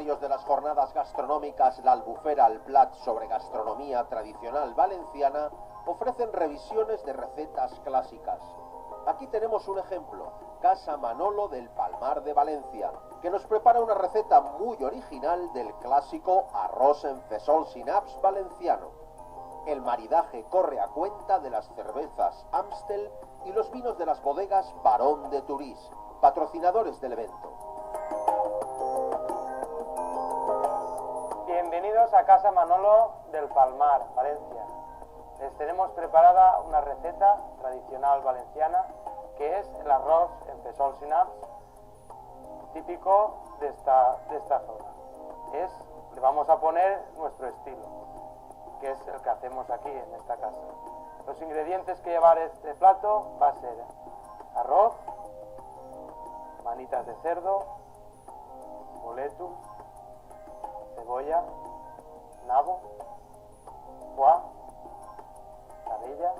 voluntarios de las jornadas gastronómicas La Albufera al Plat sobre gastronomía tradicional valenciana ofrecen revisiones de recetas clásicas. Aquí tenemos un ejemplo, Casa Manolo del Palmar de Valencia, que nos prepara una receta muy original del clásico arroz en fesol sin apps valenciano. El maridaje corre a cuenta de las cervezas Amstel y los vinos de las bodegas Barón de Turís, patrocinadores del evento. Bienvenidos a Casa Manolo del Palmar, Valencia. Les tenemos preparada una receta tradicional valenciana que es el arroz en fesol sin apps, típico de esta zona. Le vamos a poner nuestro estilo, que es el que hacemos aquí en esta casa. Los ingredientes que llevar este plato va a ser arroz, manitas de cerdo, boletus, cebolla, nabo, foie, cabella,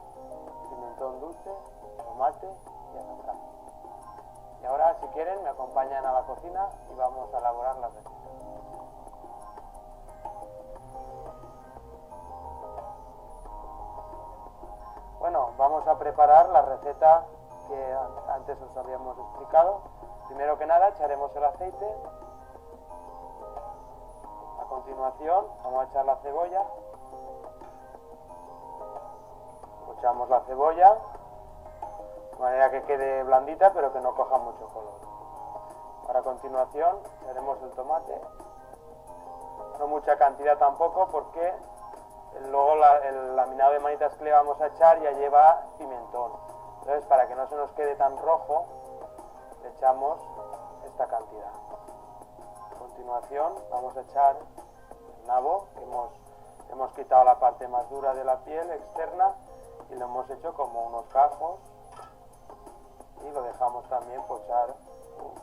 pimentón dulce, tomate y azafrán. Y ahora, si quieren, me acompañan a la cocina y vamos a elaborar la receta. Bueno, vamos a preparar la receta que antes os habíamos explicado. Primero que nada echaremos el aceite. A continuación vamos a echar la cebolla. Echamos la cebolla de manera que quede blandita pero que no coja mucho color. Ahora a continuación echaremos el tomate. No mucha cantidad tampoco porque luego el laminado de manitas que le vamos a echar ya lleva pimentón. Entonces, para que no se nos quede tan rojo, le echamos esta cantidad. A continuación vamos a echar el nabo, que hemos quitado la parte más dura de la piel externa y lo hemos hecho como unos cajos y lo dejamos también pochar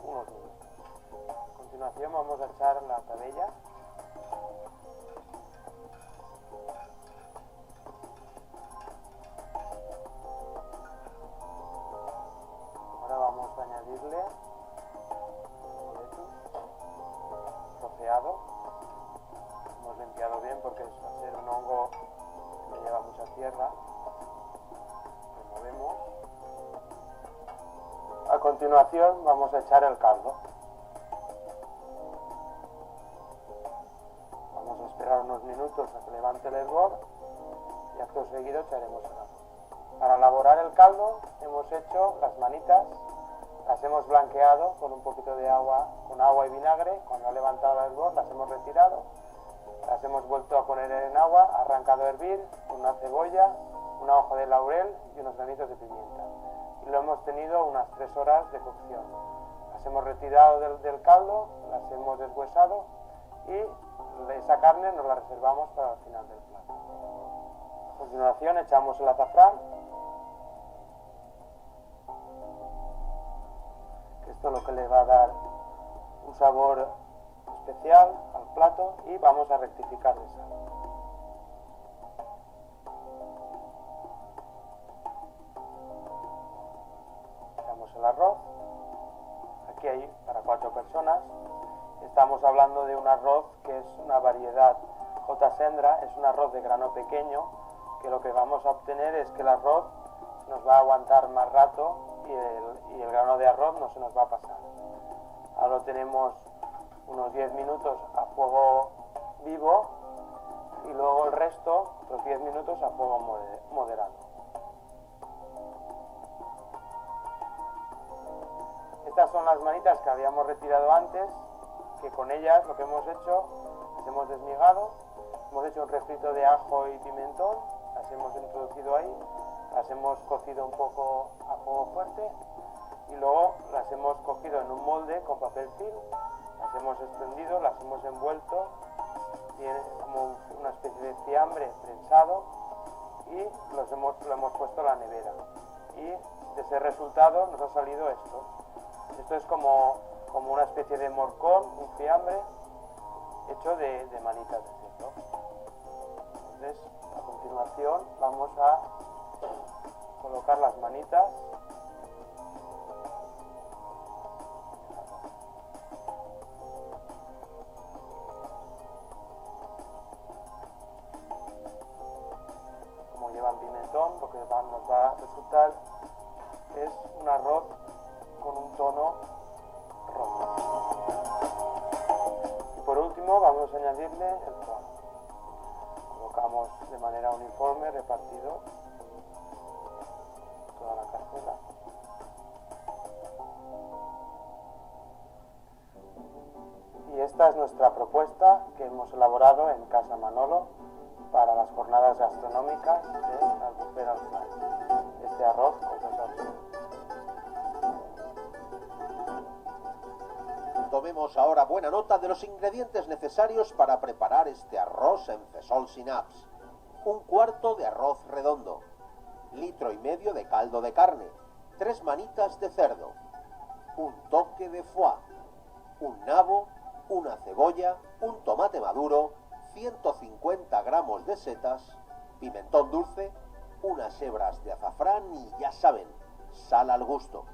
unos minutos. A continuación vamos a echar la cabella. Ahora vamos a añadirle boletus troceado. Hemos limpiado bien porque al ser un hongo que lleva mucha tierra. Removemos. A continuación vamos a echar el caldo. Vamos a esperar unos minutos a que levante el hervor y acto seguido echaremos el agua. Para elaborar el caldo hemos hecho las manitas, las hemos blanqueado con un poquito de agua, con agua y vinagre. Cuando ha levantado el hervor las hemos retirado, las hemos vuelto a poner en agua, arrancado a hervir con una cebolla, una hoja de laurel y unos granitos de pimienta. Y lo hemos tenido unas 3 horas de cocción. Las hemos retirado del caldo, las hemos deshuesado y esa carne nos la reservamos para el final del plato. A continuación echamos el azafrán. Esto es lo que le va a dar un sabor especial al plato y vamos a rectificar de sal. Echamos el arroz. Aquí hay para 4 personas. Estamos hablando de un arroz que es una variedad J. Sendra, es un arroz de grano pequeño, que lo que vamos a obtener es que el arroz nos va a aguantar más rato y el grano de arroz no se nos va a pasar. Ahora lo tenemos unos 10 minutos a fuego vivo y luego el resto, otros 10 minutos a fuego moderado. Estas son las manitas que habíamos retirado antes, que con ellas lo que hemos hecho, las hemos desmigado, hemos hecho un refrito de ajo y pimentón, las hemos introducido ahí, las hemos cocido un poco a fuego fuerte y luego las hemos cogido en un molde con papel film, las hemos extendido, las hemos envuelto, tiene como una especie de fiambre prensado y lo hemos puesto en la nevera. Y de ese resultado nos ha salido esto. Esto es como una especie de morcón, un fiambre hecho de manitas de cerdo. Entonces, a continuación vamos a colocar las manitas llevan pimentón, lo que nos va a resultar es un arroz con un tono rojo. Y por último vamos a añadirle el foie. Colocamos de manera uniforme, repartido, toda la cazuela. Y esta es nuestra propuesta que hemos elaborado en Casa Manolo para las jornadas gastronómicas de Albufera al Plat. Este arroz con salsa absoluta. Tomemos ahora buena nota de los ingredientes necesarios para preparar este arroz en fesol sinaps. 1/4 de arroz redondo, 1,5 litros de caldo de carne, 3 manitas de cerdo, un toque de foie, un nabo, una cebolla, un tomate maduro, 150 gramos de setas, pimentón dulce, unas hebras de azafrán y ya saben, sal al gusto.